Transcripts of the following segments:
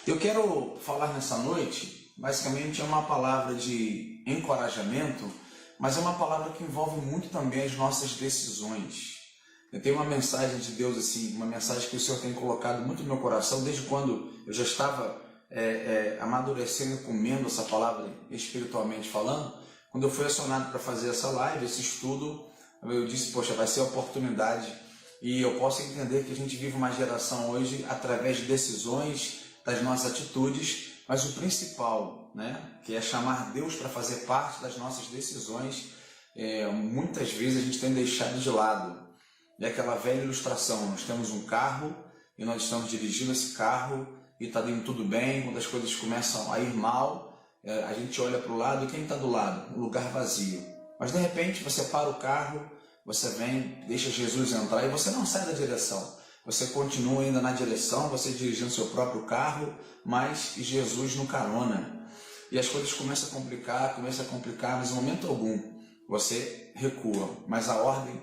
Eu quero falar nessa noite, basicamente é uma palavra de encorajamento, mas é uma palavra que envolve muito também as nossas decisões. Eu tenho uma mensagem de Deus, assim, uma mensagem que o Senhor tem colocado muito no meu coração, desde quando eu já estava amadurecendo e comendo essa palavra espiritualmente falando. Quando eu fui acionado para fazer essa live, esse estudo, eu disse, poxa, vai ser a oportunidade. E eu posso entender que a gente vive uma geração hoje através de decisões, das nossas atitudes, mas o principal, que é chamar Deus para fazer parte das nossas decisões, muitas vezes a gente tem deixado de lado. É aquela velha ilustração, nós temos um carro e nós estamos dirigindo esse carro e está indo tudo bem, quando as coisas começam a ir mal, a gente olha para o lado e quem está do lado? Um lugar vazio. Mas de repente você para o carro, você vem, deixa Jesus entrar e você não sai da direção. Você continua ainda na direção, você dirigindo seu próprio carro, mas Jesus no carona. E as coisas começam a complicar, mas em momento algum você recua. Mas a ordem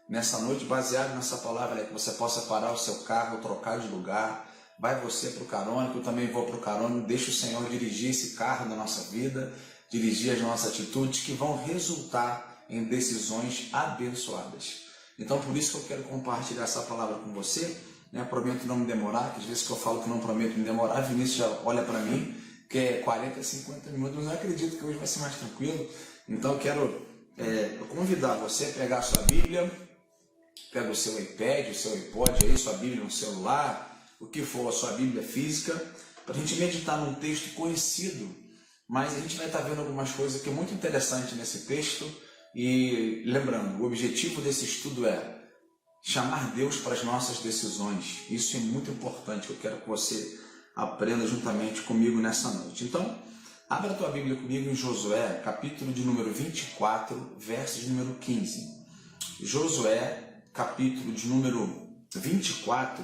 nessa noite, baseado nessa palavra, é que você possa parar o seu carro, trocar de lugar, vai você para o carona, que eu também vou para o carona, deixa o Senhor dirigir esse carro da nossa vida, dirigir as nossas atitudes que vão resultar em decisões abençoadas. Então, por isso que eu quero compartilhar essa palavra com você, prometo não me demorar, que às vezes que eu falo que não prometo me demorar, Vinícius já olha para mim, que é 40, 50 minutos, mas eu acredito que hoje vai ser mais tranquilo. Então, eu quero convidar você a pegar a sua Bíblia, pega o seu iPad, o seu iPod aí, sua Bíblia no celular, o que for a sua Bíblia física, para a gente meditar num texto conhecido, mas a gente vai estar vendo algumas coisas que é muito interessante nesse texto. E lembrando, o objetivo desse estudo é chamar Deus para as nossas decisões. Isso é muito importante, eu quero que você aprenda juntamente comigo nessa noite. Então, abra a tua Bíblia comigo em Josué, capítulo de número 24, versos de número 15. Josué, capítulo de número 24,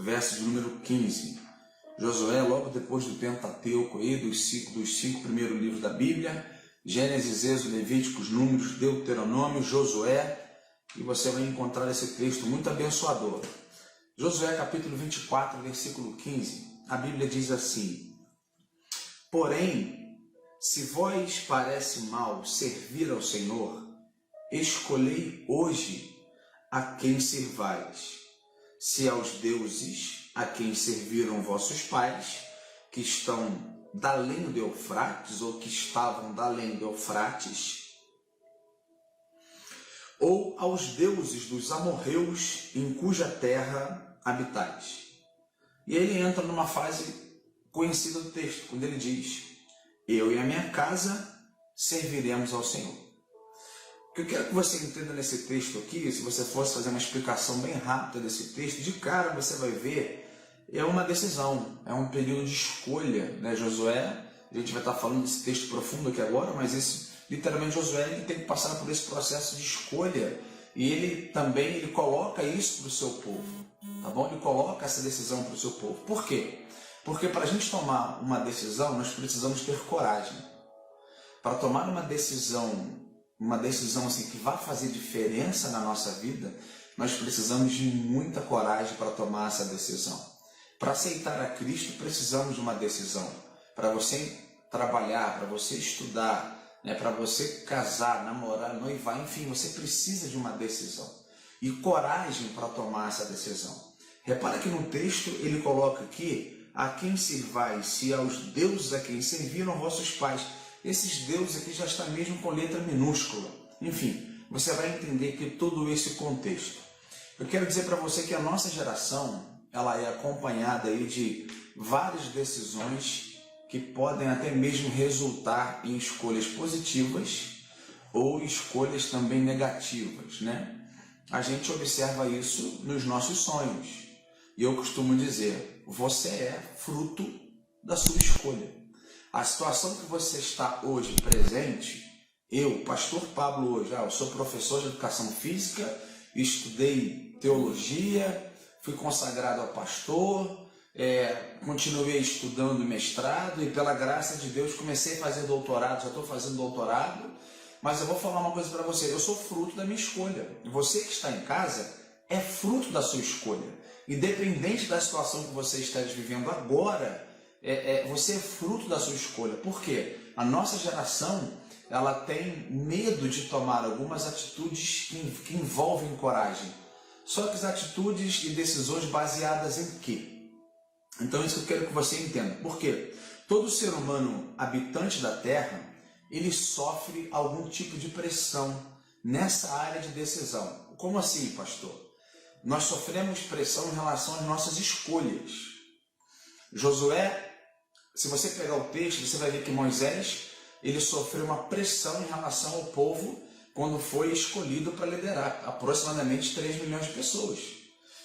versos de número 15. Josué, logo depois do Pentateuco, aí, dos cinco primeiros livros da Bíblia, Gênesis, Êxodo, Levíticos, Números, Deuteronômio, Josué, e você vai encontrar esse texto muito abençoador. Josué capítulo 24, versículo 15, a Bíblia diz assim: Porém, se vós parece mal servir ao Senhor, escolhei hoje a quem servais, se aos deuses a quem serviram vossos pais, que estão da além do Eufrates, ou que estavam da além do Eufrates, ou aos deuses dos amorreus em cuja terra habitais. E ele entra numa fase conhecida do texto, quando ele diz: eu e a minha casa serviremos ao Senhor. O que eu quero que você entenda nesse texto aqui, se você fosse fazer uma explicação bem rápida desse texto, de cara você vai ver, é uma decisão, é um período de escolha, Josué, a gente vai estar falando desse texto profundo aqui agora, mas literalmente Josué ele tem que passar por esse processo de escolha, e ele coloca isso para o seu povo, tá bom? Ele coloca essa decisão para o seu povo. Por quê? Porque para a gente tomar uma decisão, nós precisamos ter coragem. Para tomar uma decisão assim, que vai fazer diferença na nossa vida, nós precisamos de muita coragem para tomar essa decisão. Para aceitar a Cristo, precisamos de uma decisão. Para você trabalhar, para você estudar, para você casar, namorar, noivar, enfim, você precisa de uma decisão. E coragem para tomar essa decisão. Repara que no texto ele coloca aqui: a quem servais, se aos deuses a quem serviram vossos pais. Esses deuses aqui já está mesmo com letra minúscula. Enfim, você vai entender que todo esse contexto. Eu quero dizer para você que a nossa geração, ela é acompanhada aí de várias decisões que podem até mesmo resultar em escolhas positivas ou escolhas também negativas, A gente observa isso nos nossos sonhos. E eu costumo dizer, você é fruto da sua escolha. A situação que você está hoje presente, eu, pastor Pablo, hoje, eu sou professor de educação física, estudei teologia, fui consagrado a pastor, continuei estudando mestrado e pela graça de Deus comecei a fazer doutorado, já estou fazendo doutorado, mas eu vou falar uma coisa para você, eu sou fruto da minha escolha. Você que está em casa é fruto da sua escolha. Independente da situação que você está vivendo agora, você é fruto da sua escolha. Por quê? A nossa geração, ela tem medo de tomar algumas atitudes que envolvem coragem. Só que as atitudes e decisões baseadas em quê? Então isso que eu quero que você entenda. Por quê? Todo ser humano habitante da Terra, ele sofre algum tipo de pressão nessa área de decisão. Como assim, pastor? Nós sofremos pressão em relação às nossas escolhas. Josué, se você pegar o texto, você vai ver que Moisés, ele sofreu uma pressão em relação ao povo quando foi escolhido para liderar aproximadamente 3 milhões de pessoas.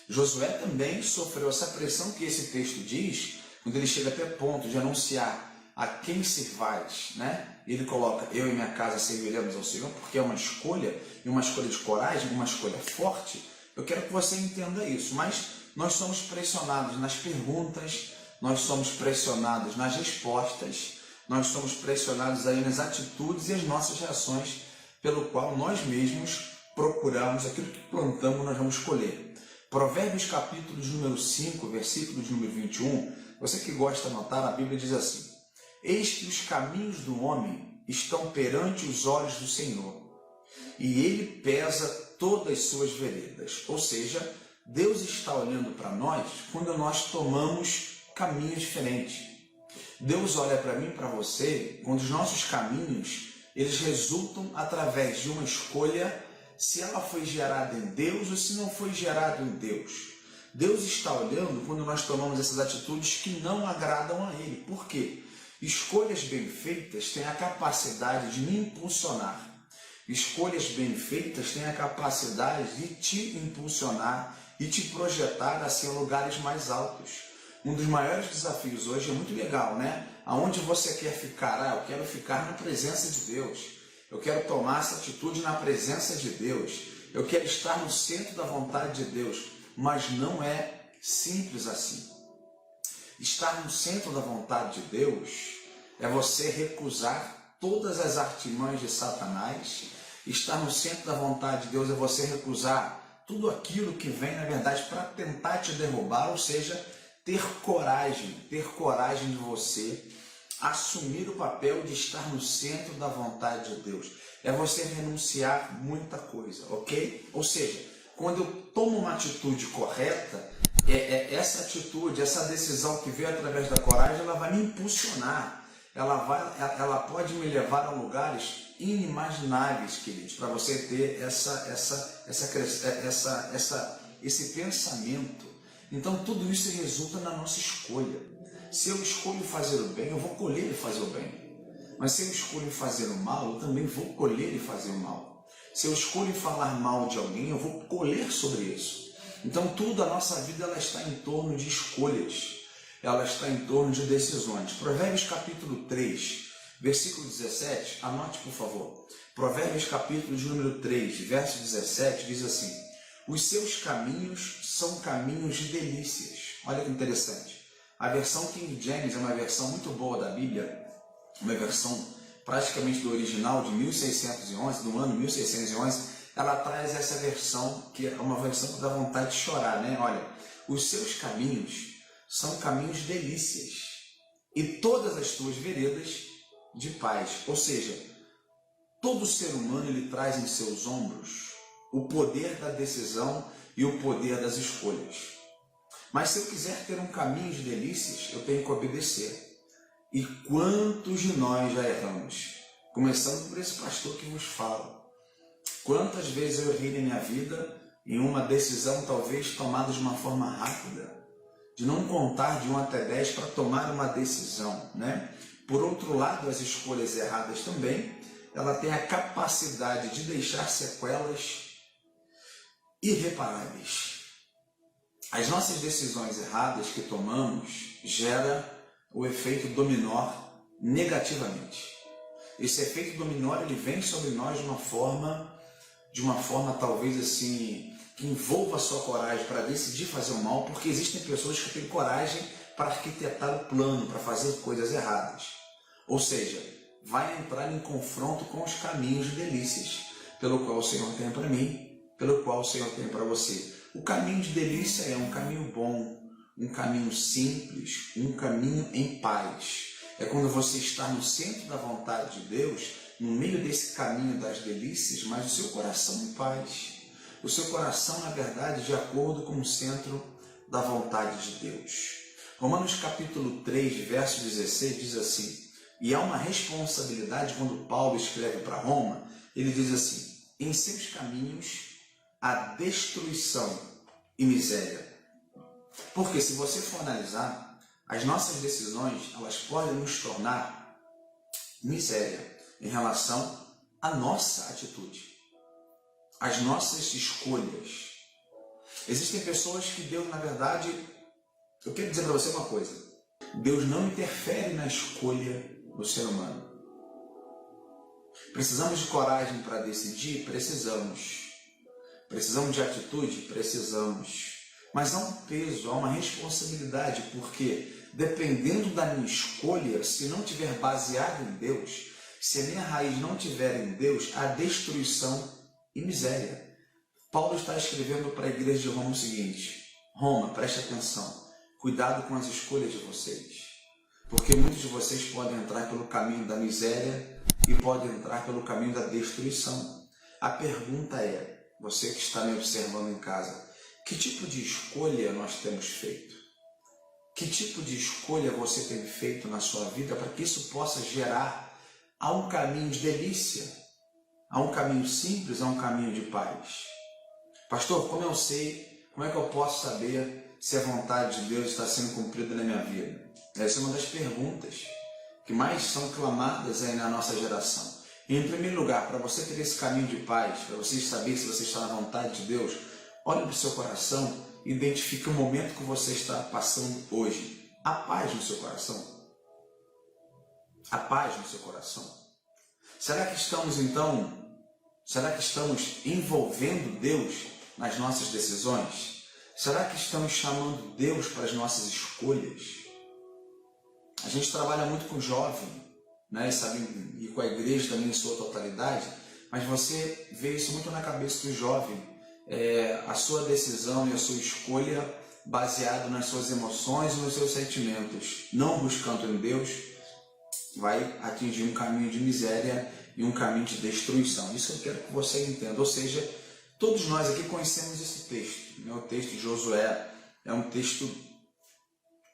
Josué também sofreu essa pressão que esse texto diz, quando ele chega até ponto de anunciar a quem servais, né? Ele coloca, eu e minha casa serviremos ao Senhor, porque é uma escolha, e uma escolha de coragem, uma escolha forte. Eu quero que você entenda isso, mas nós somos pressionados nas perguntas, nós somos pressionados nas respostas, nós somos pressionados aí nas atitudes e as nossas reações, pelo qual nós mesmos procuramos aquilo que plantamos, nós vamos colher. Provérbios capítulo de número 5, versículo de número 21, você que gosta de anotar, a Bíblia diz assim: eis que os caminhos do homem estão perante os olhos do Senhor, e ele pesa todas as suas veredas. Ou seja, Deus está olhando para nós quando nós tomamos caminhos diferentes. Deus olha para mim e para você quando os nossos caminhos, eles resultam através de uma escolha, se ela foi gerada em Deus ou se não foi gerada em Deus. Deus está olhando quando nós tomamos essas atitudes que não agradam a Ele. Por quê? Escolhas bem feitas têm a capacidade de me impulsionar. Escolhas bem feitas têm a capacidade de te impulsionar e te projetar assim, em lugares mais altos. Um dos maiores desafios hoje é muito legal, né? Aonde você quer ficar? Eu quero ficar na presença de Deus. Eu quero tomar essa atitude na presença de Deus. Eu quero estar no centro da vontade de Deus. Mas não é simples assim. Estar no centro da vontade de Deus é você recusar todas as artimanhas de Satanás. Estar no centro da vontade de Deus é você recusar tudo aquilo que vem, na verdade, para tentar te derrubar, ou seja, ter coragem de você assumir o papel de estar no centro da vontade de Deus. É você renunciar muita coisa, ok? Ou seja, quando eu tomo uma atitude correta, essa atitude, essa decisão que veio através da coragem, ela vai me impulsionar. Ela pode me levar a lugares inimagináveis, queridos, para você ter esse pensamento. Então tudo isso resulta na nossa escolha. Se eu escolho fazer o bem, eu vou colher e fazer o bem. Mas se eu escolho fazer o mal, eu também vou colher e fazer o mal. Se eu escolho falar mal de alguém, eu vou colher sobre isso. Então tudo a nossa vida ela está em torno de escolhas. Ela está em torno de decisões. Provérbios capítulo 3, versículo 17, anote por favor. Provérbios capítulo de número 3, verso 17, diz assim: os seus caminhos são caminhos de delícias. Olha que interessante. A versão King James é uma versão muito boa da Bíblia, uma versão praticamente do original de 1611, do ano 1611, ela traz essa versão, que é uma versão que dá vontade de chorar, né? Olha, os seus caminhos são caminhos de delícias, e todas as tuas veredas de paz. Ou seja, todo ser humano ele traz em seus ombros o poder da decisão e o poder das escolhas. Mas se eu quiser ter um caminho de delícias, eu tenho que obedecer. E quantos de nós já erramos? Começando por esse pastor que vos fala. Quantas vezes eu errei na minha vida em uma decisão talvez tomada de uma forma rápida, de não contar de 1 até 10 para tomar uma decisão, né? Por outro lado, as escolhas erradas também, ela tem a capacidade de deixar sequelas irreparáveis. As nossas decisões erradas que tomamos gera o efeito dominó negativamente. Esse efeito dominó ele vem sobre nós de uma forma talvez assim que envolva a sua coragem para decidir fazer o mal, porque existem pessoas que têm coragem para arquitetar o plano, para fazer coisas erradas. Ou seja, vai entrar em confronto com os caminhos de delícias, pelo qual o Senhor tem para mim, pelo qual o Senhor tem para você. O caminho de delícia é um caminho bom, um caminho simples, um caminho em paz. É quando você está no centro da vontade de Deus, no meio desse caminho das delícias, mas o seu coração em paz. O seu coração, na verdade, de acordo com o centro da vontade de Deus. Romanos capítulo 3, verso 16 diz assim: e há uma responsabilidade quando Paulo escreve para Roma, ele diz assim: em seus caminhos há destruição e miséria. Porque se você for analisar, as nossas decisões, elas podem nos tornar miséria em relação à nossa atitude, às nossas escolhas. Existem pessoas que Deus, na verdade, eu quero dizer para você uma coisa: Deus não interfere na escolha do ser humano. Precisamos de coragem para decidir? Precisamos. Precisamos de atitude? Precisamos. Mas há um peso, há uma responsabilidade, porque dependendo da minha escolha, se não tiver baseado em Deus, se a minha raiz não tiver em Deus, há destruição e miséria. Paulo está escrevendo para a igreja de Roma o seguinte: Roma, preste atenção, cuidado com as escolhas de vocês, porque muitos de vocês podem entrar pelo caminho da miséria e podem entrar pelo caminho da destruição. A pergunta é, você que está me observando em casa, que tipo de escolha nós temos feito? Que tipo de escolha você tem feito na sua vida para que isso possa gerar a um caminho de delícia, a um caminho simples, a um caminho de paz? Pastor, como eu sei, como é que eu posso saber se a vontade de Deus está sendo cumprida na minha vida? Essa é uma das perguntas que mais são clamadas aí na nossa geração. E, em primeiro lugar, para você ter esse caminho de paz, para você saber se você está na vontade de Deus, olhe para o seu coração e identifique o momento que você está passando hoje. Há paz no seu coração? Há paz no seu coração? Será que estamos envolvendo Deus nas nossas decisões? Será que estamos chamando Deus para as nossas escolhas? A gente trabalha muito com jovem, né? E com a igreja também em sua totalidade, mas você vê isso muito na cabeça do jovem. A sua decisão e a sua escolha baseado nas suas emoções e nos seus sentimentos, não buscando em Deus, vai atingir um caminho de miséria e um caminho de destruição. Isso eu quero que você entenda. Ou seja, todos nós aqui conhecemos esse texto, né? O texto de Josué é um texto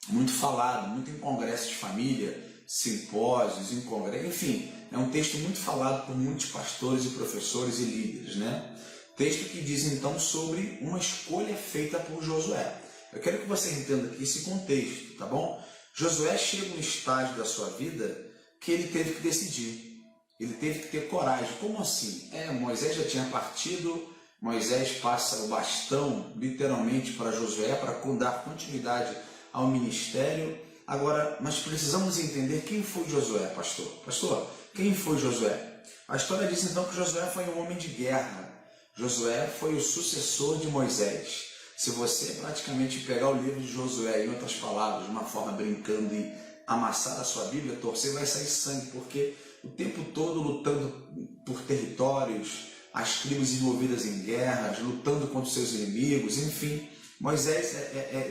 muito falado, muito em congressos de família, simpósios, em congressos, enfim, é um texto muito falado por muitos pastores e professores e líderes, né? Texto que diz então sobre uma escolha feita por Josué. Eu quero que você entenda aqui esse contexto, tá bom? Josué chega num estágio da sua vida que ele teve que decidir, ele teve que ter coragem. Como assim? Moisés já tinha partido, Moisés passa o bastão literalmente para Josué para dar continuidade ao ministério. Agora, nós precisamos entender quem foi Josué, pastor. Pastor, quem foi Josué? A história diz então que Josué foi um homem de guerra. Josué foi o sucessor de Moisés. Se você praticamente pegar o livro de Josué, em outras palavras, de uma forma brincando e amassar a sua Bíblia, torcer, vai sair sangue, porque o tempo todo lutando por territórios, as tribos envolvidas em guerras, lutando contra os seus inimigos, enfim. Moisés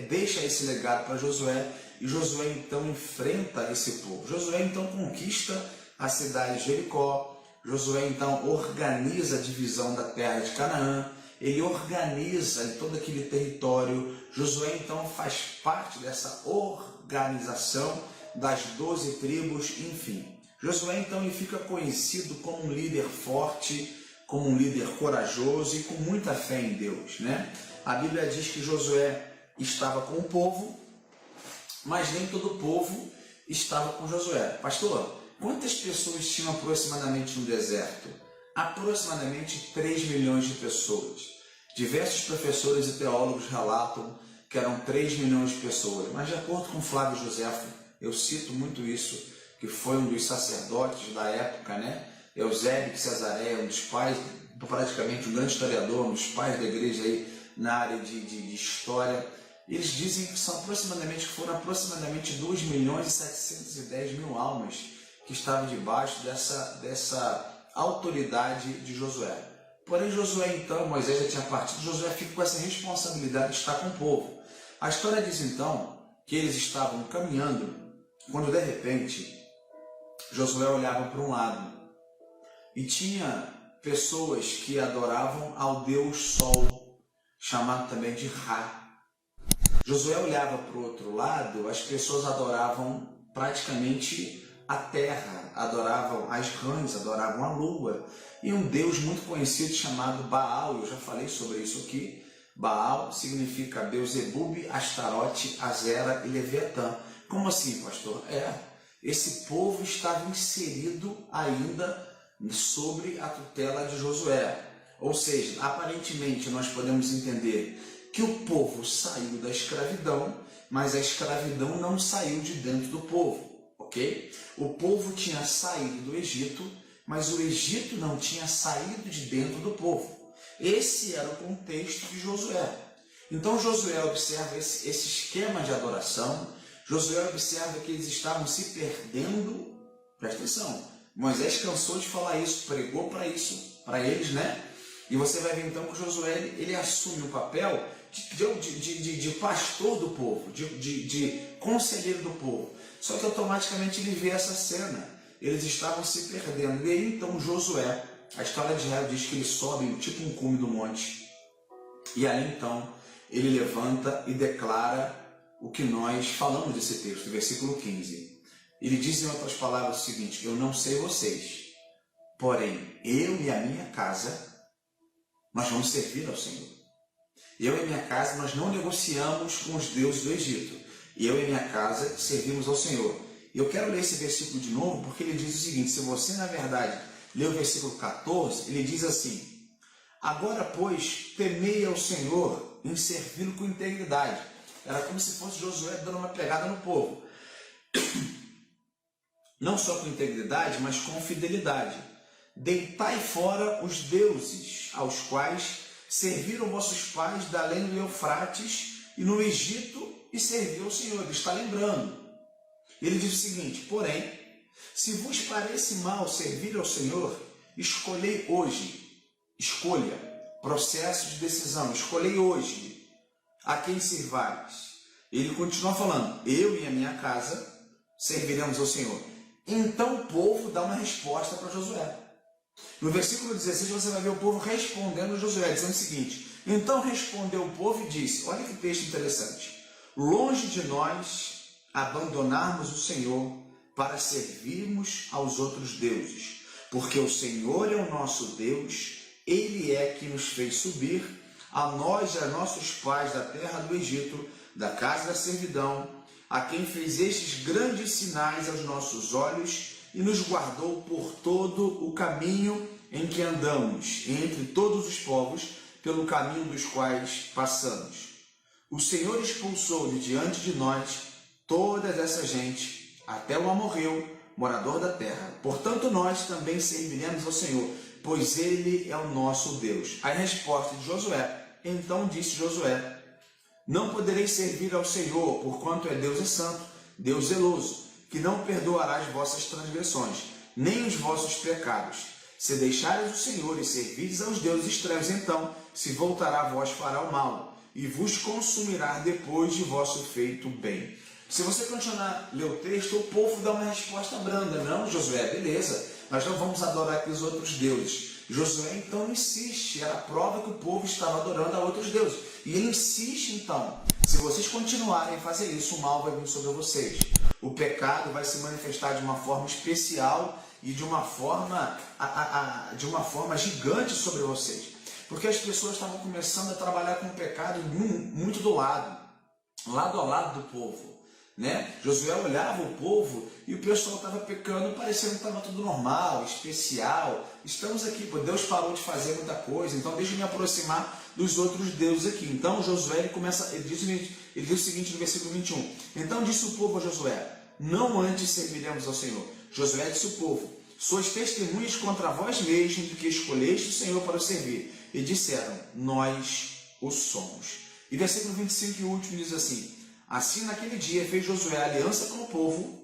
deixa esse legado para Josué, e Josué então enfrenta esse povo. Josué então conquista a cidade de Jericó. Josué então organiza a divisão da terra de Canaã. Ele organiza em todo aquele território. Josué então faz parte dessa organização das 12 tribos, enfim. Josué então ele fica conhecido como um líder forte, como um líder corajoso e com muita fé em Deus, né? A Bíblia diz que Josué estava com o povo, mas nem todo o povo estava com Josué. Pastor, quantas pessoas tinham aproximadamente no deserto? Aproximadamente 3 milhões de pessoas. Diversos professores e teólogos relatam que eram 3 milhões de pessoas, mas de acordo com Flávio Joséfo, eu cito muito isso, que foi um dos sacerdotes da época, né? Eusébio de Cesareia, um dos pais, praticamente um grande historiador, um dos pais da igreja aí na área de história. Eles dizem que foram aproximadamente 2 milhões e 710 mil almas que estavam debaixo dessa autoridade de Josué. Porém, Josué então, Moisés já tinha partido, Josué fica com essa responsabilidade de estar com o povo. A história diz então que eles estavam caminhando, quando de repente Josué olhava para um lado e tinha pessoas que adoravam ao Deus Sol, chamado também de Ra. Josué olhava para o outro lado, as pessoas adoravam praticamente a terra, adoravam as rãs, adoravam a lua, e um Deus muito conhecido chamado Baal. Eu já falei sobre isso aqui. Baal significa Beelzebub, Astarote, Azera e Leviatã. Como assim, pastor? Esse povo estava inserido ainda sobre a tutela de Josué. Ou seja, aparentemente nós podemos entender que o povo saiu da escravidão, mas a escravidão não saiu de dentro do povo, ok? O povo tinha saído do Egito, mas o Egito não tinha saído de dentro do povo. Esse era o contexto de Josué. Então Josué observa esse esquema de adoração. Josué observa que eles estavam se perdendo. Presta atenção, Moisés cansou de falar isso, pregou para isso, para eles, né? E você vai ver então que Josué ele assume o papel de pastor do povo, de conselheiro do povo. Só que automaticamente ele vê essa cena. Eles estavam se perdendo. E aí então Josué, a história de Israel diz que ele sobe tipo um cume do monte. E aí então ele levanta e declara o que nós falamos desse texto, versículo 15. Ele diz em outras palavras o seguinte: eu não sei vocês, porém eu e a minha casa, nós vamos servir ao Senhor. Eu e a minha casa, nós não negociamos com os deuses do Egito. Eu e a minha casa servimos ao Senhor. E eu quero ler esse versículo de novo, porque ele diz o seguinte: se você, na verdade, ler o versículo 14, ele diz assim: agora, pois, temei ao Senhor em servi-lo com integridade. Era como se fosse Josué dando uma pegada no povo. Não só com integridade, mas com fidelidade. Deitai fora os deuses aos quais serviram vossos pais da além do Eufrates e no Egito, e serviu ao Senhor. Ele está lembrando. Ele diz o seguinte: porém, se vos parece mal servir ao Senhor, escolhei hoje. Escolha, processo de decisão. Escolhei hoje a quem servais. Ele continua falando: eu e a minha casa serviremos ao Senhor. Então o povo dá uma resposta para Josué. No versículo 16 você vai ver o povo respondendo a Josué, dizendo o seguinte: então respondeu o povo e disse, olha que texto interessante: longe de nós abandonarmos o Senhor para servirmos aos outros deuses, porque o Senhor é o nosso Deus, Ele é que nos fez subir, a nós e a nossos pais da terra do Egito, da casa da servidão, a quem fez estes grandes sinais aos nossos olhos e nos guardou por todo o caminho em que andamos, entre todos os povos, pelo caminho dos quais passamos. O Senhor expulsou de diante de nós toda essa gente, até o amorreu, morador da terra. Portanto, nós também serviremos ao Senhor, pois Ele é o nosso Deus. A resposta de Josué: então disse Josué: não podereis servir ao Senhor, porquanto é Deus santo, Deus zeloso, que não perdoará as vossas transgressões, nem os vossos pecados. Se deixares o Senhor e servirdes aos deuses estranhos, então se voltará a vós fará o mal, e vos consumirá depois de vosso feito bem. Se você continuar a ler o texto, o povo dá uma resposta branda: não, Josué, beleza, nós não vamos adorar aqueles outros deuses. Josué então insiste, era a prova que o povo estava adorando a outros deuses. E ele insiste então: se vocês continuarem a fazer isso, o mal vai vir sobre vocês. O pecado vai se manifestar de uma forma especial e de uma forma gigante sobre vocês. Porque as pessoas estavam começando a trabalhar com o pecado muito lado a lado do povo. Né? Josué olhava o povo e o pessoal estava pecando, parecendo que estava tudo normal, especial. Estamos aqui, pô, Deus parou de fazer muita coisa, então deixa eu me aproximar dos outros deuses aqui. Então Josué ele diz o seguinte no versículo 21: então disse o povo a Josué: não antes serviremos ao Senhor. Josué disse ao povo: sois testemunhas contra vós mesmos de que escolheste o Senhor para o servir. E disseram: nós o somos. E versículo 25 e último diz assim: assim naquele dia fez Josué aliança com o povo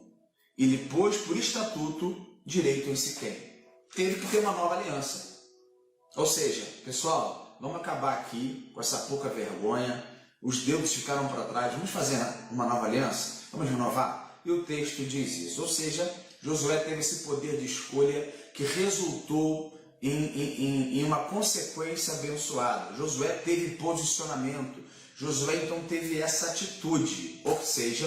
e lhe pôs por estatuto direito em Siquém. Teve que ter uma nova aliança. Ou seja, pessoal, vamos acabar aqui com essa pouca vergonha. Os deuses ficaram para trás. Vamos fazer uma nova aliança? Vamos renovar? E o texto diz isso. Ou seja, Josué teve esse poder de escolha que resultou em uma consequência abençoada. Josué teve posicionamento. Josué então teve essa atitude. Ou seja,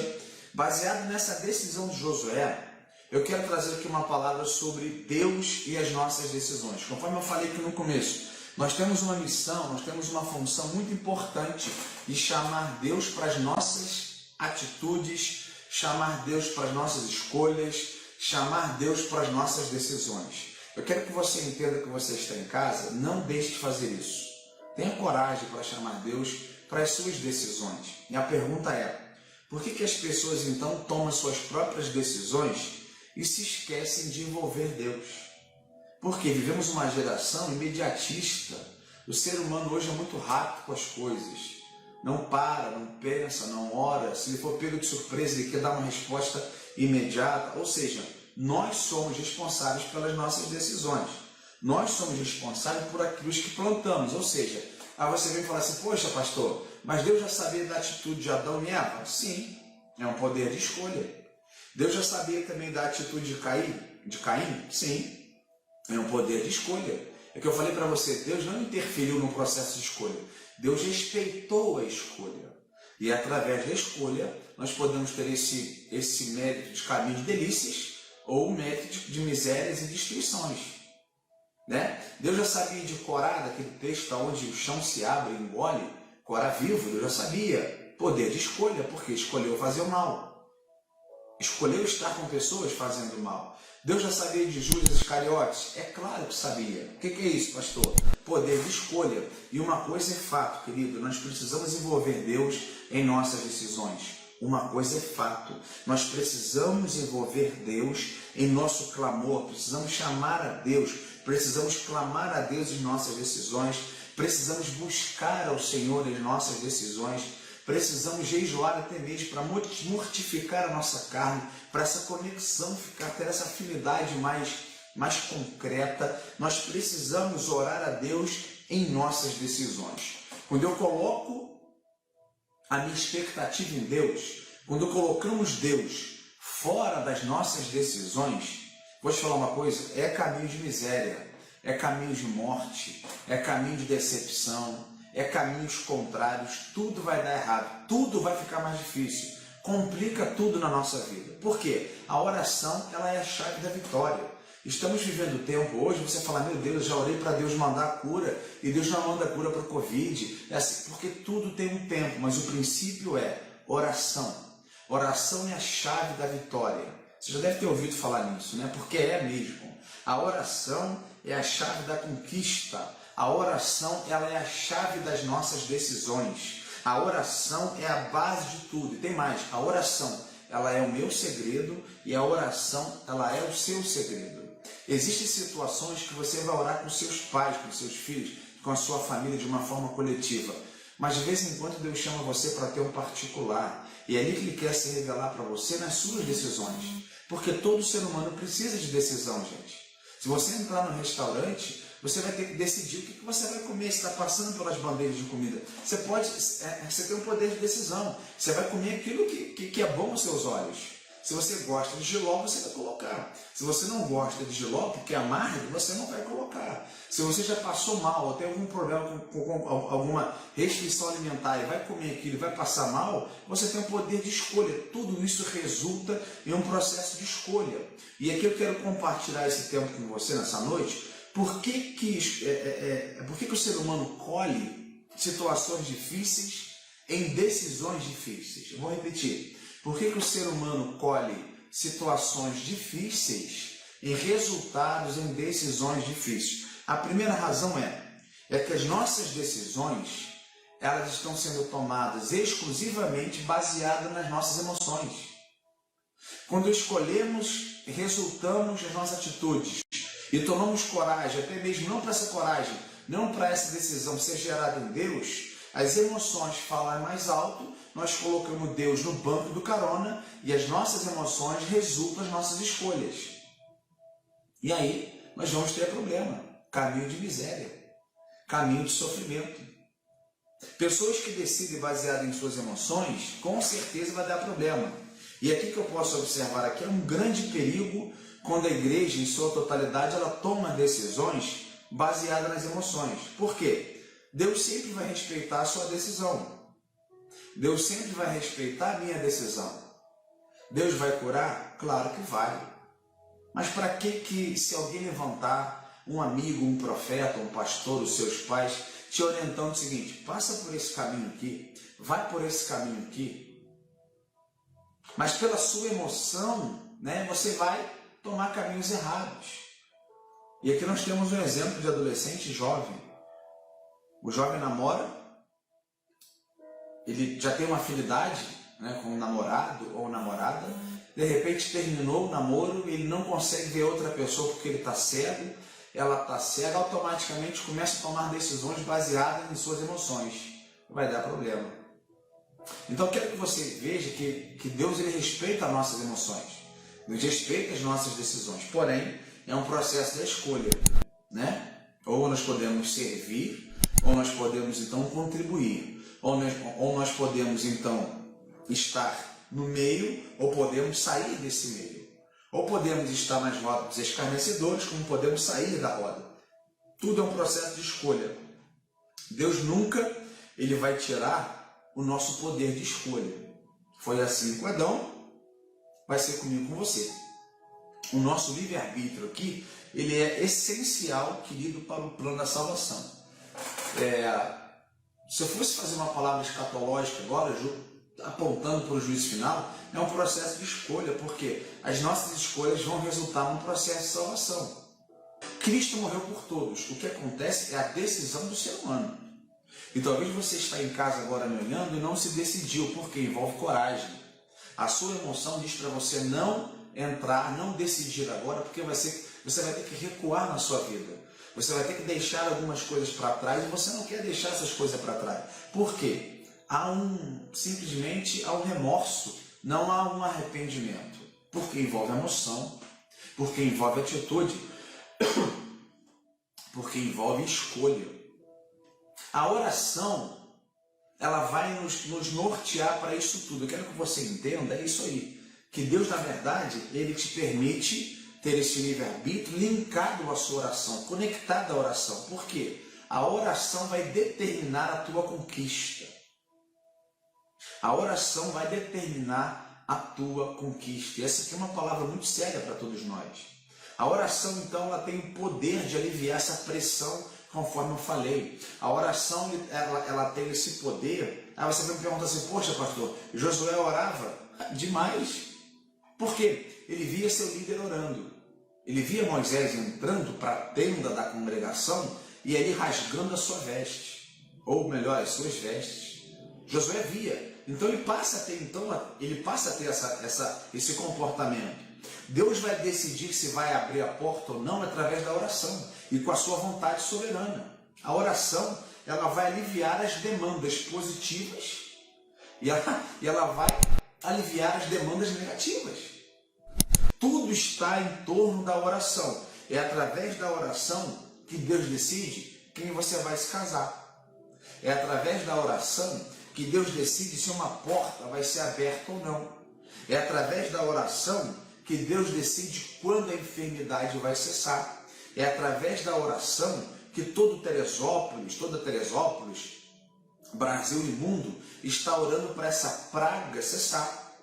baseado nessa decisão de Josué, eu quero trazer aqui uma palavra sobre Deus e as nossas decisões. Conforme eu falei aqui no começo, nós temos uma missão, nós temos uma função muito importante de chamar Deus para as nossas atitudes, chamar Deus para as nossas escolhas, chamar Deus para as nossas decisões. Eu quero que você entenda que você está em casa, não deixe de fazer isso. Tenha coragem para chamar Deus para as suas decisões. E a pergunta é, por que as pessoas então tomam suas próprias decisões e se esquecem de envolver Deus? Porque vivemos uma geração imediatista. O ser humano hoje é muito rápido com as coisas. Não para, não pensa, não ora. Se ele for pego de surpresa, ele quer dar uma resposta imediata. Ou seja, nós somos responsáveis pelas nossas decisões. Nós somos responsáveis por aquilo que plantamos. Ou seja, aí você vem falar assim, poxa pastor, mas Deus já sabia da atitude de Adão e Eva? Sim, é um poder de escolha. Deus já sabia também da atitude de Caim? Sim, é um poder de escolha. É que eu falei para você, Deus não interferiu no processo de escolha. Deus respeitou a escolha. E através da escolha, nós podemos ter esse mérito de caminho de delícias ou o mérito de misérias e destruições. Né? Deus já sabia de Corá, daquele texto onde o chão se abre e engole, Corá vivo, Deus já sabia. Poder de escolha, porque escolheu fazer o mal. Escolheu estar com pessoas fazendo mal. Deus já sabia de Judas Iscariotes? É claro que sabia. O que é isso, pastor? Poder de escolha. E uma coisa é fato, querido, nós precisamos envolver Deus em nossas decisões. Uma coisa é fato, nós precisamos envolver Deus em nosso clamor, precisamos chamar a Deus, precisamos clamar a Deus em nossas decisões, precisamos buscar ao Senhor em nossas decisões, precisamos jejuar até mesmo para mortificar a nossa carne, para essa conexão ficar, ter essa afinidade mais concreta. Nós precisamos orar a Deus em nossas decisões. Quando eu coloco a minha expectativa em Deus, quando colocamos Deus fora das nossas decisões, vou te falar uma coisa, é caminho de miséria, é caminho de morte, é caminho de decepção, é caminhos contrários, tudo vai dar errado, tudo vai ficar mais difícil, complica tudo na nossa vida. Por quê? A oração, ela é a chave da vitória. Estamos vivendo tempo hoje, você fala, meu Deus, já orei para Deus mandar a cura, e Deus não manda a cura para o Covid, é assim, porque tudo tem um tempo, mas o princípio é oração. Oração é a chave da vitória. Você já deve ter ouvido falar nisso, né? Porque é mesmo. A oração é a chave da conquista. A oração, ela é a chave das nossas decisões. A oração é a base de tudo. E tem mais, a oração, ela é o meu segredo e a oração, ela é o seu segredo. Existem situações que você vai orar com seus pais, com seus filhos, com a sua família de uma forma coletiva. Mas de vez em quando Deus chama você para ter um particular. E é ali que Ele quer se revelar para você nas suas decisões. Porque todo ser humano precisa de decisão, gente. Se você entrar no restaurante, você vai ter que decidir o que você vai comer. Você está passando pelas bandeiras de comida. Você tem um poder de decisão. Você vai comer aquilo que é bom aos seus olhos. Se você gosta de jiló, você vai colocar. Se você não gosta de jiló, porque é amargo, você não vai colocar. Se você já passou mal ou tem algum problema com alguma restrição alimentar e vai comer aquilo e vai passar mal, você tem um poder de escolha. Tudo isso resulta em um processo de escolha. E aqui eu quero compartilhar esse tempo com você nessa noite. Por que o ser humano colhe situações difíceis em decisões difíceis? Eu vou repetir. Por que o ser humano colhe situações difíceis em resultados em decisões difíceis? A primeira razão é que as nossas decisões, elas estão sendo tomadas exclusivamente baseadas nas nossas emoções. Quando escolhemos, resultamos nas nossas atitudes e tomamos coragem, até mesmo não para essa coragem, não para essa decisão ser gerada em Deus, as emoções falam mais alto, nós colocamos Deus no banco do carona e as nossas emoções resultam nas nossas escolhas. E aí nós vamos ter problema, caminho de miséria. caminho de sofrimento. Pessoas que decidem baseado em suas emoções, com certeza vai dar problema. E aqui que eu posso observar aqui é um grande perigo quando a igreja, em sua totalidade, ela toma decisões baseadas nas emoções. Por quê? Deus sempre vai respeitar a sua decisão. Deus sempre vai respeitar a minha decisão. Deus vai curar? Claro que vai. Mas para que se alguém levantar, um amigo, um profeta, um pastor, os seus pais, te orientando o seguinte, passa por esse caminho aqui, vai por esse caminho aqui, mas pela sua emoção, né, você vai tomar caminhos errados. E aqui nós temos um exemplo de adolescente jovem. O jovem namora, ele já tem uma afinidade, né, com um namorado ou namorada, de repente terminou o namoro e ele não consegue ver outra pessoa porque ele está cego, ela está cega, automaticamente começa a tomar decisões baseadas em suas emoções. Vai dar problema. Então eu quero que você veja que Deus ele respeita as nossas emoções, Deus respeita as nossas decisões, porém é um processo da escolha, né? Ou nós podemos servir, ou nós podemos então contribuir, ou nós podemos então estar no meio, ou podemos sair desse meio. Ou podemos estar nas rodas dos escarnecedores, como podemos sair da roda. Tudo é um processo de escolha. Deus nunca ele vai tirar o nosso poder de escolha. Foi assim com Adão, vai ser comigo com você. O nosso livre-arbítrio aqui, ele é essencial, querido, para o plano da salvação. Se eu fosse fazer uma palavra escatológica agora, apontando para o juízo final, é um processo de escolha, porque as nossas escolhas vão resultar num processo de salvação. Cristo morreu por todos. O que acontece é a decisão do ser humano. E talvez você está em casa agora me olhando e não se decidiu, porque envolve coragem. A sua emoção diz para você não entrar, não decidir agora, porque você vai ter que recuar na sua vida. Você vai ter que deixar algumas coisas para trás e você não quer deixar essas coisas para trás. Por quê? Simplesmente há um remorso, não há um arrependimento, porque envolve emoção, porque envolve atitude, porque envolve escolha. A oração, ela vai nos nortear para isso tudo. Eu quero que você entenda, é isso aí, que Deus, na verdade, ele te permite ter esse livre-arbítrio linkado à sua oração, conectado à oração. Por quê? A oração vai determinar a tua conquista. A oração vai determinar a tua conquista. E essa aqui é uma palavra muito séria para todos nós. A oração, então, ela tem o poder de aliviar essa pressão, conforme eu falei. A oração, ela tem esse poder. Aí você vai me perguntar assim, poxa, pastor, Josué orava demais. Por quê? Ele via seu líder orando. Ele via Moisés entrando para a tenda da congregação e ele rasgando a sua veste. Ou melhor, as suas vestes. Josué via. Então ele passa a ter esse comportamento. Deus vai decidir se vai abrir a porta ou não através da oração e com a sua vontade soberana. A oração, ela vai aliviar as demandas positivas e ela vai aliviar as demandas negativas. Tudo está em torno da oração. É através da oração que Deus decide quem você vai se casar. É através da oração que Deus decide se uma porta vai ser aberta ou não. É através da oração que Deus decide quando a enfermidade vai cessar. É através da oração que toda Teresópolis, Brasil e mundo, está orando para essa praga cessar.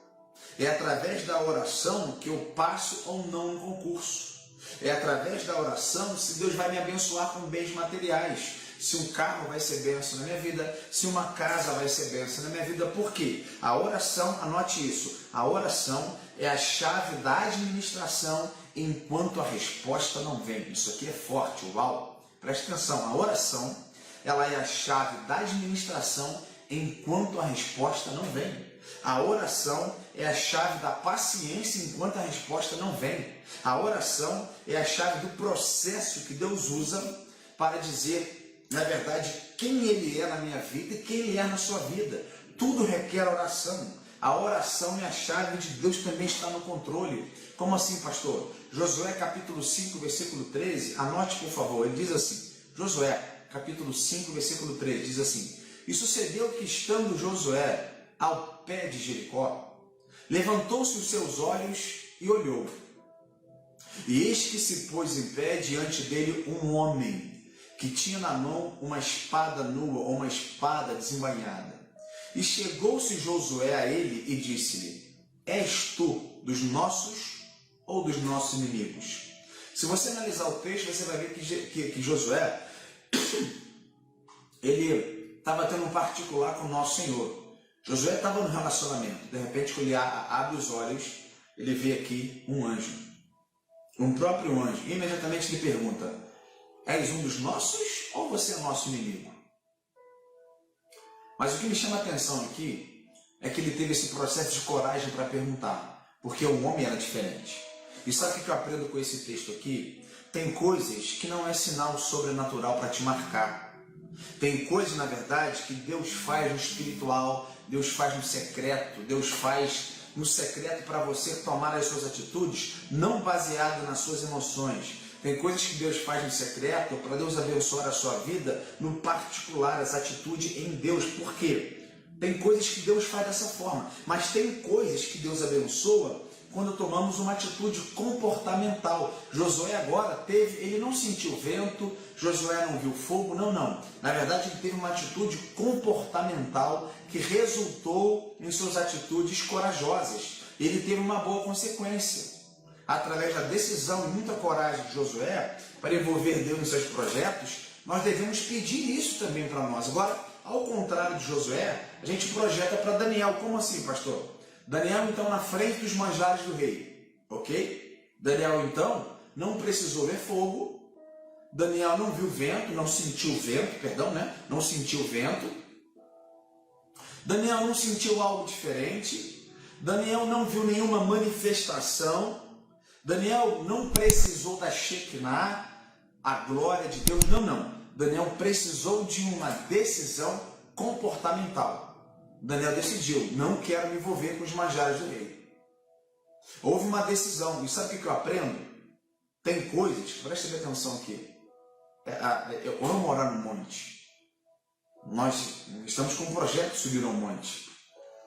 É através da oração que eu passo ou não um concurso. É através da oração se Deus vai me abençoar com bens materiais. Se um carro vai ser bênção na minha vida, se uma casa vai ser bênção na minha vida. Por quê? A oração, anote isso, a oração é a chave da administração enquanto a resposta não vem. Isso aqui é forte, uau! Preste atenção, a oração, ela é a chave da administração enquanto a resposta não vem. A oração é a chave da paciência enquanto a resposta não vem. A oração é a chave do processo que Deus usa para dizer, na verdade, quem Ele é na minha vida e quem Ele é na sua vida. Tudo requer oração. A oração é a chave de Deus também está no controle. Como assim, pastor? Josué capítulo 5, versículo 13, anote por favor, ele diz assim, Josué capítulo 5, versículo 3, diz assim: E sucedeu que, estando Josué ao pé de Jericó, levantou-se os seus olhos e olhou. E eis que se pôs em pé diante dele um homem, que tinha na mão uma espada nua, ou uma espada desembainhada. E chegou-se Josué a ele e disse-lhe: És tu dos nossos ou dos nossos inimigos? Se você analisar o texto, você vai ver que Josué, ele estava tendo um particular com o nosso Senhor. Josué estava no relacionamento. De repente, quando ele abre os olhos, ele vê aqui um anjo. Um próprio anjo. E imediatamente ele pergunta: És um dos nossos ou você é nosso inimigo? Mas o que me chama a atenção aqui é que ele teve esse processo de coragem para perguntar, porque o homem era diferente. E sabe o que eu aprendo com esse texto aqui? Tem coisas que não é sinal sobrenatural para te marcar. Tem coisas, na verdade, que Deus faz no espiritual, Deus faz no secreto, Deus faz no secreto para você tomar as suas atitudes, não baseado nas suas emoções. Tem coisas que Deus faz no secreto para Deus abençoar a sua vida no particular, essa atitude em Deus. Por quê? Tem coisas que Deus faz dessa forma, mas tem coisas que Deus abençoa quando tomamos uma atitude comportamental. Josué agora ele não sentiu vento, Josué não viu fogo, não. Na verdade, ele teve uma atitude comportamental que resultou em suas atitudes corajosas. Ele teve uma boa consequência. Através da decisão e muita coragem de Josué para envolver Deus em seus projetos, nós devemos pedir isso também para nós. Agora, ao contrário de Josué, a gente projeta para Daniel. Como assim, pastor? Daniel, então, na frente dos manjares do rei, ok? Daniel, então, não precisou ver fogo. Daniel não viu vento, não sentiu vento, não sentiu vento. Daniel não sentiu algo diferente. Daniel não viu nenhuma manifestação. Daniel não precisou da Shekinah, a glória de Deus, não. Daniel precisou de uma decisão comportamental. Daniel decidiu: não quero me envolver com os manjares do rei. Houve uma decisão. E sabe o que eu aprendo? Tem coisas, preste bem atenção aqui. Eu amo orar no monte. Nós estamos com um projeto de subir ao monte.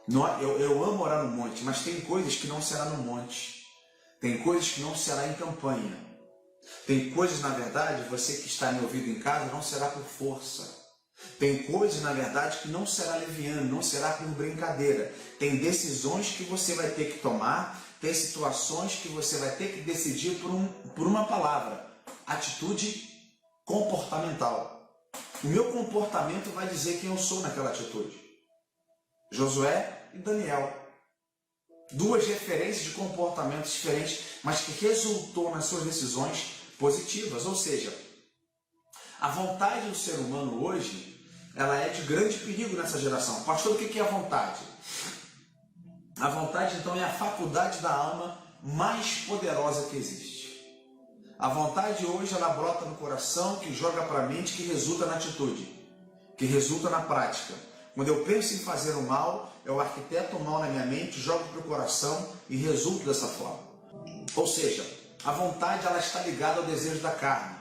Eu amo orar no monte, mas tem coisas que não será no monte. Tem coisas que não será em campanha. Tem coisas, na verdade, você que está me ouvindo em casa, não será por força. Tem coisas, na verdade, que não será leviano, não será por brincadeira. Tem decisões que você vai ter que tomar, tem situações que você vai ter que decidir por uma palavra. Atitude comportamental. O meu comportamento vai dizer quem eu sou naquela atitude. Josué e Daniel. Duas referências de comportamentos diferentes, mas que resultou nas suas decisões positivas. Ou seja, a vontade do ser humano hoje, ela é de grande perigo nessa geração. Pastor, o que é a vontade? A vontade, então, é a faculdade da alma mais poderosa que existe. A vontade hoje, ela brota no coração, que joga para a mente, que resulta na atitude, que resulta na prática. Quando eu penso em fazer o mal, eu arquiteto o mal na minha mente, jogo para o coração e resulto dessa forma. Ou seja, a vontade, ela está ligada ao desejo da carne.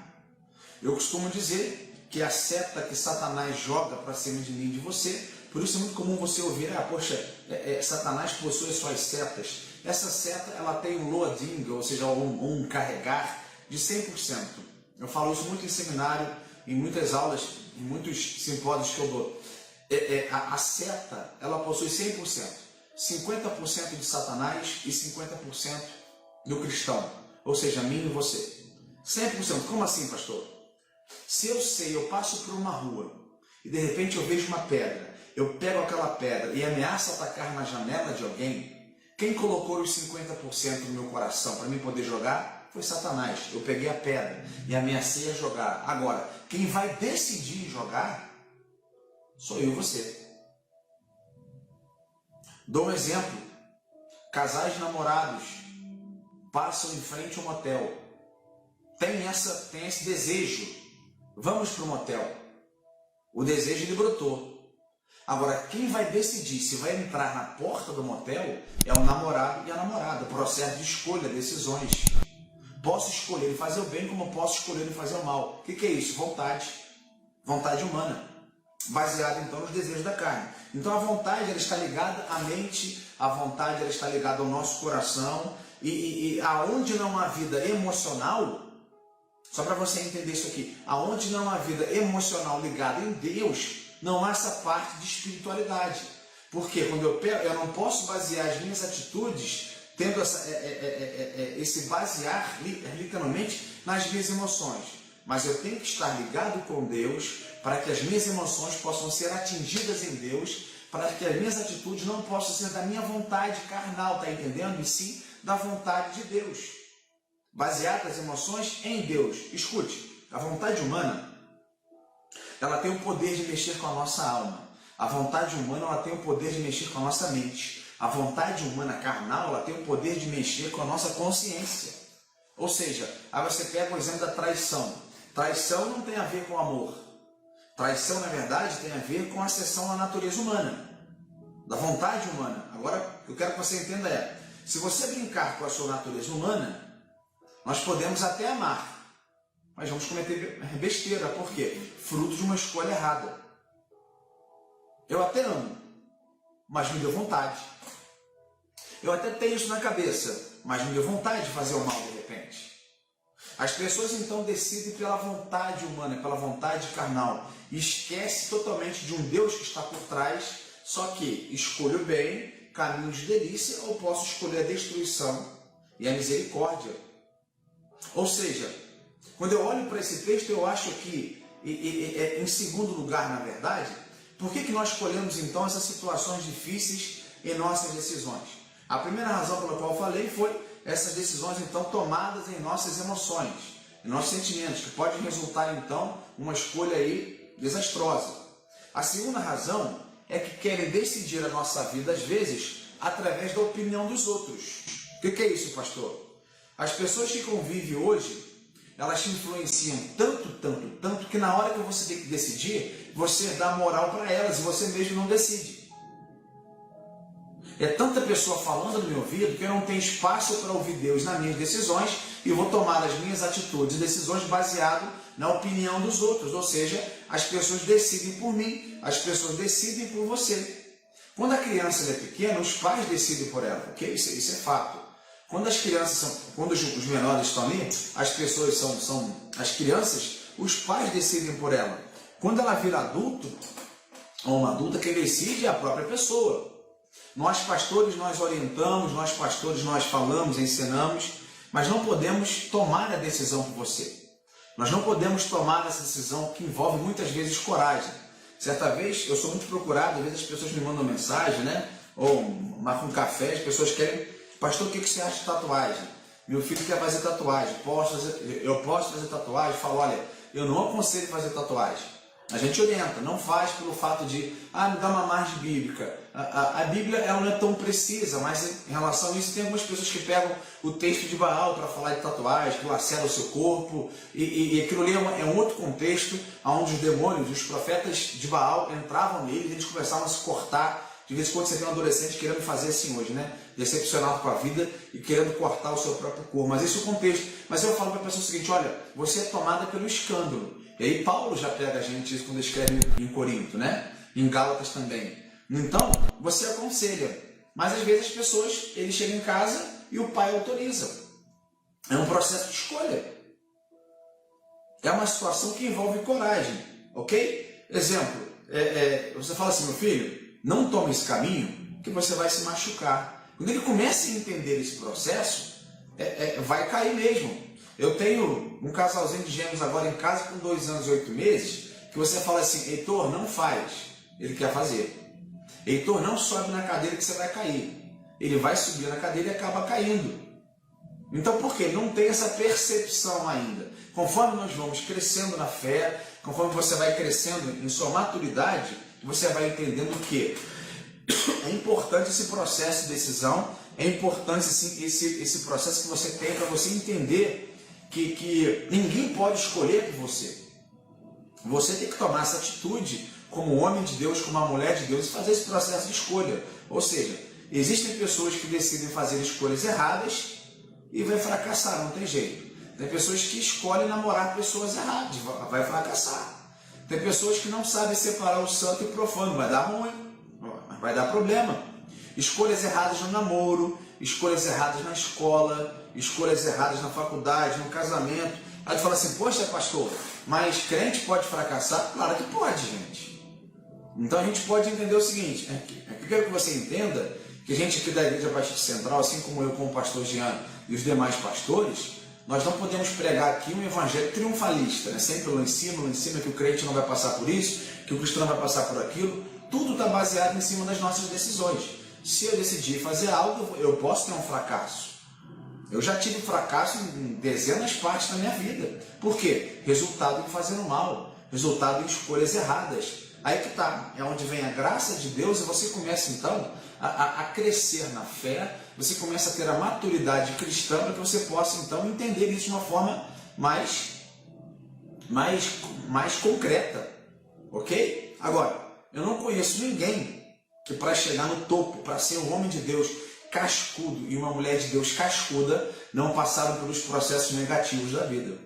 Eu costumo dizer que a seta que Satanás joga para cima de mim e de você, por isso é muito comum você ouvir: Satanás possui suas setas. Essa seta, ela tem um loading, ou seja, um carregar de 100%. Eu falo isso muito em seminário, em muitas aulas, em muitos simpósios que eu dou. A seta, ela possui 100%. 50% de Satanás e 50% do cristão. Ou seja, mim e você. 100%. Como assim, pastor? Se eu passo por uma rua e de repente eu vejo uma pedra, eu pego aquela pedra e ameaço atacar na janela de alguém, quem colocou os 50% no meu coração para mim poder jogar foi Satanás. Eu peguei a pedra e ameacei a jogar. Agora, quem vai decidir jogar sou eu e você. Dou um exemplo. Casais namorados passam em frente a um motel. Tem esse desejo. Vamos para o motel. O desejo ele brotou. Agora, quem vai decidir se vai entrar na porta do motel é o namorado e a namorada. Processo de escolha, decisões. Posso escolher fazer o bem como posso escolher fazer o mal. O que é isso? Vontade. vontade humana, baseada então nos desejos da carne. Então a vontade ela está ligada à mente, a vontade ela está ligada ao nosso coração, e aonde não há vida emocional, só para você entender isso aqui, aonde não há vida emocional ligada em Deus, não há essa parte de espiritualidade. Porque quando eu não posso basear as minhas atitudes tendo esse basear literalmente nas minhas emoções. Mas eu tenho que estar ligado com Deus para que as minhas emoções possam ser atingidas em Deus, para que as minhas atitudes não possam ser da minha vontade carnal, tá entendendo? E sim da vontade de Deus. Baseadas as emoções em Deus. Escute, a vontade humana, ela tem o poder de mexer com a nossa alma. A vontade humana, ela tem o poder de mexer com a nossa mente. A vontade humana carnal, ela tem o poder de mexer com a nossa consciência. Ou seja, aí você pega o exemplo da traição. Traição não tem a ver com amor. Traição, na verdade, tem a ver com a acessão à natureza humana, da vontade humana. Agora, o que eu quero que você entenda se você brincar com a sua natureza humana, nós podemos até amar, mas vamos cometer besteira. Por quê? Fruto de uma escolha errada. Eu até amo, mas me deu vontade. Eu até tenho isso na cabeça, mas me deu vontade de fazer o mal de repente. As pessoas então decidem pela vontade humana, pela vontade carnal, e esquece totalmente de um Deus que está por trás. Só que escolho bem, caminho de delícia, ou posso escolher a destruição e a misericórdia. Ou seja, quando eu olho para esse texto, eu acho que, em segundo lugar, na verdade, por que nós escolhemos então essas situações difíceis em nossas decisões? A primeira razão pela qual eu falei foi essas decisões então tomadas em nossas emoções, em nossos sentimentos, que pode resultar então uma escolha aí desastrosa. A segunda razão é que querem decidir a nossa vida às vezes através da opinião dos outros. O que é isso, pastor? As pessoas que convivem hoje, elas te influenciam tanto, que na hora que você tem que decidir, você dá moral para elas e você mesmo não decide. É tanta pessoa falando no meu ouvido que eu não tenho espaço para ouvir Deus nas minhas decisões e vou tomar as minhas atitudes e decisões baseado na opinião dos outros. Ou seja, as pessoas decidem por mim, as pessoas decidem por você. Quando a criança é pequena, os pais decidem por ela, ok? Isso é fato. Quando as crianças quando os menores estão ali, as pessoas são as crianças, os pais decidem por ela. Quando ela vira adulto, ou uma adulta, quem decide é a própria pessoa. Nós pastores, nós orientamos, nós pastores, nós falamos, ensinamos, mas não podemos tomar a decisão por você. Nós não podemos tomar essa decisão que envolve muitas vezes coragem. Certa vez, eu sou muito procurado, às vezes as pessoas me mandam mensagem, né? Ou marcam um café, as pessoas querem, pastor, o que você acha de tatuagem? Meu filho quer fazer tatuagem, eu posso fazer tatuagem? Eu falo, olha, eu não aconselho fazer tatuagem. A gente orienta, não faz pelo fato de, me dá uma margem bíblica. A Bíblia ela não é tão precisa, mas em relação a isso tem algumas pessoas que pegam o texto de Baal para falar de tatuagem, que lacera o seu corpo, e aquilo ali é um outro contexto, onde os demônios, os profetas de Baal entravam neles, eles começavam a se cortar. De vez em quando você vê um adolescente querendo fazer assim hoje, né? Decepcionado com a vida e querendo cortar o seu próprio corpo. Mas esse é o contexto. Mas eu falo para a pessoa o seguinte, olha, você é tomada pelo escândalo. E aí Paulo já pega a gente isso quando escreve em Corinto, né? Em Gálatas também. Então, você aconselha. Mas às vezes as pessoas, eles chegam em casa e o pai autoriza. É um processo de escolha. É uma situação que envolve coragem, ok? Exemplo, você fala assim, meu filho, não tome esse caminho que você vai se machucar. Quando ele começa a entender esse processo, vai cair mesmo. Eu tenho um casalzinho de gêmeos agora em casa com 2 anos e 8 meses, que você fala assim, Heitor, não faz. Ele quer fazer. Heitor, não sobe na cadeira que você vai cair. Ele vai subir na cadeira e acaba caindo. Então por quê? Ele não tem essa percepção ainda. Conforme nós vamos crescendo na fé, conforme você vai crescendo em sua maturidade, você vai entendendo que é importante esse processo de decisão, é importante esse processo que você tem para você entender que ninguém pode escolher por você. Você tem que tomar essa atitude como homem de Deus, como uma mulher de Deus e fazer esse processo de escolha. Ou seja, existem pessoas que decidem fazer escolhas erradas e vai fracassar, não tem jeito. Tem pessoas que escolhem namorar pessoas erradas, vai fracassar. Tem pessoas que não sabem separar o santo e o profano, vai dar ruim, vai dar problema. Escolhas erradas no namoro, escolhas erradas na escola, escolhas erradas na faculdade, no casamento. Aí tu fala assim, poxa, pastor, mas crente pode fracassar? Claro que pode, gente. Então a gente pode entender o seguinte, eu quero que você entenda que a gente aqui da Igreja Batista Central, assim como eu, como o pastor Jean e os demais pastores, nós não podemos pregar aqui um evangelho triunfalista, né? Sempre lá em cima, que o crente não vai passar por isso, que o cristão não vai passar por aquilo. Tudo está baseado em cima das nossas decisões. Se eu decidir fazer algo, eu posso ter um fracasso. Eu já tive fracasso em dezenas de partes da minha vida. Por quê? Resultado em fazer o mal, resultado em escolhas erradas. Aí que tá, é onde vem a graça de Deus e você começa então a crescer na fé, você começa a ter a maturidade cristã para que você possa então entender isso de uma forma mais concreta, ok? Agora, eu não conheço ninguém que para chegar no topo, para ser um homem de Deus cascudo e uma mulher de Deus cascuda, não passaram pelos processos negativos da vida.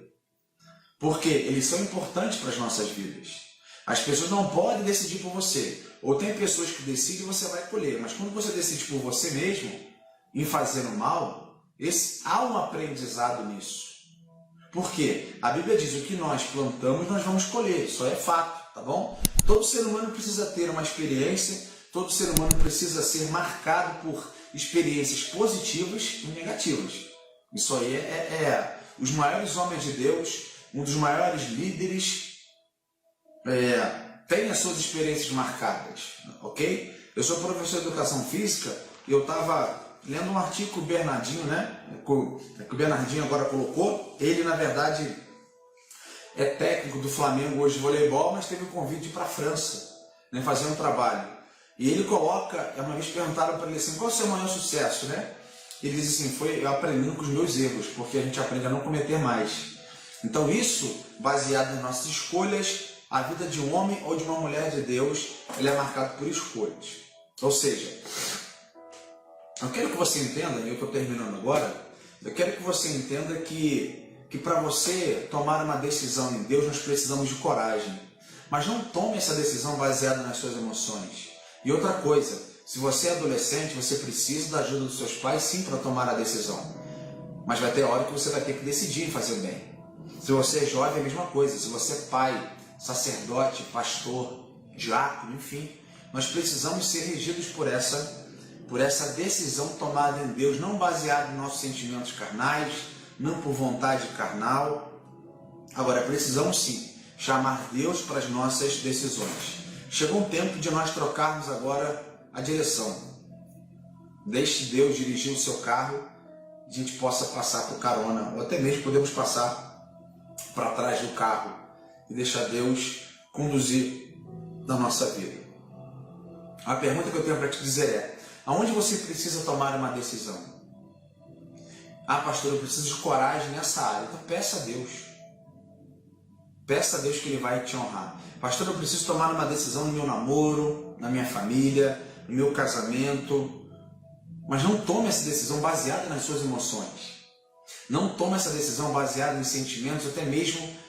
Porque eles são importantes para as nossas vidas. As pessoas não podem decidir por você. Ou tem pessoas que decidem e você vai colher. Mas quando você decide por você mesmo, em fazer o mal, há um aprendizado nisso. Por quê? A Bíblia diz, o que nós plantamos, nós vamos colher. Isso é fato, tá bom? Todo ser humano precisa ter uma experiência, todo ser humano precisa ser marcado por experiências positivas e negativas. Isso aí os maiores homens de Deus, um dos maiores líderes, tem as suas experiências marcadas, ok? Eu sou professor de educação física e eu estava lendo um artigo que o Bernardinho, que o Bernardinho agora colocou. Ele, na verdade, é técnico do Flamengo hoje de voleibol, mas teve um convite para a França, fazer um trabalho. E ele coloca, uma vez perguntaram para ele assim, qual é o seu maior sucesso, né? Ele diz assim, foi eu aprendendo com os meus erros, porque a gente aprende a não cometer mais. Então isso, baseado nas nossas escolhas, a vida de um homem ou de uma mulher de Deus, ele é marcado por escolhas. Ou seja, eu quero que você entenda, e eu estou terminando agora, eu quero que você entenda que para você tomar uma decisão em Deus, nós precisamos de coragem. Mas não tome essa decisão baseada nas suas emoções. E outra coisa, se você é adolescente, você precisa da ajuda dos seus pais sim para tomar a decisão. Mas vai ter hora que você vai ter que decidir em fazer o bem. Se você é jovem, é a mesma coisa. Se você é pai, sacerdote, pastor, diácono, enfim, nós precisamos ser regidos por essa decisão tomada em Deus, não baseada em nossos sentimentos carnais, não por vontade carnal. Agora, precisamos sim chamar Deus para as nossas decisões. Chegou um tempo de nós trocarmos agora a direção. Deixe Deus dirigir o seu carro, a gente possa passar por carona, ou até mesmo podemos passar para trás do carro e deixar Deus conduzir na nossa vida. A pergunta que eu tenho para te dizer é, aonde você precisa tomar uma decisão? Ah, pastor, eu preciso de coragem nessa área. Então peça a Deus. Peça a Deus que Ele vai te honrar. Pastor, eu preciso tomar uma decisão no meu namoro, na minha família, no meu casamento. Mas não tome essa decisão baseada nas suas emoções. Não tome essa decisão baseada em sentimentos, até mesmo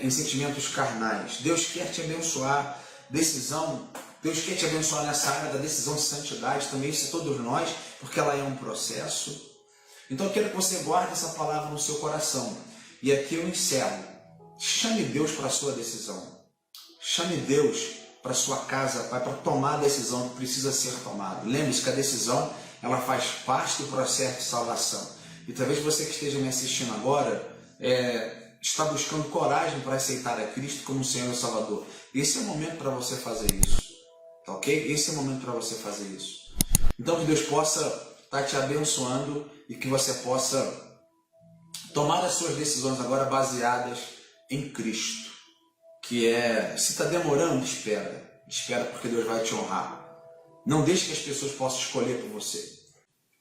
em sentimentos carnais. Deus quer te abençoar. Deus quer te abençoar nessa área da decisão de santidade, também isso é todos nós, porque ela é um processo. Então eu quero que você guarde essa palavra no seu coração. E aqui eu encerro. Chame Deus para a sua decisão. Chame Deus para a sua casa, Pai, para tomar a decisão que precisa ser tomada. Lembre-se que a decisão, ela faz parte do processo de salvação. E talvez você que esteja me assistindo agora, está buscando coragem para aceitar a Cristo como Senhor e Salvador. Esse é o momento para você fazer isso. Tá ok? Esse é o momento para você fazer isso. Então que Deus possa estar te abençoando e que você possa tomar as suas decisões agora baseadas em Cristo. Que se está demorando, espera. Espera porque Deus vai te honrar. Não deixe que as pessoas possam escolher por você.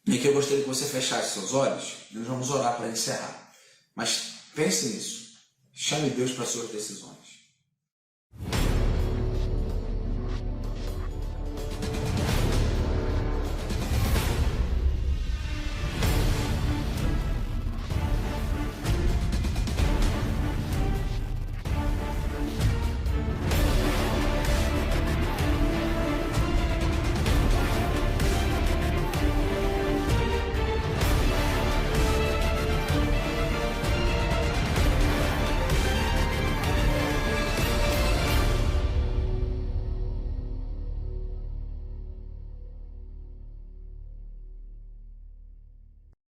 E que eu gostaria que você fechasse seus olhos e nós vamos orar para encerrar. Mas pense nisso. Chame Deus para as suas decisões.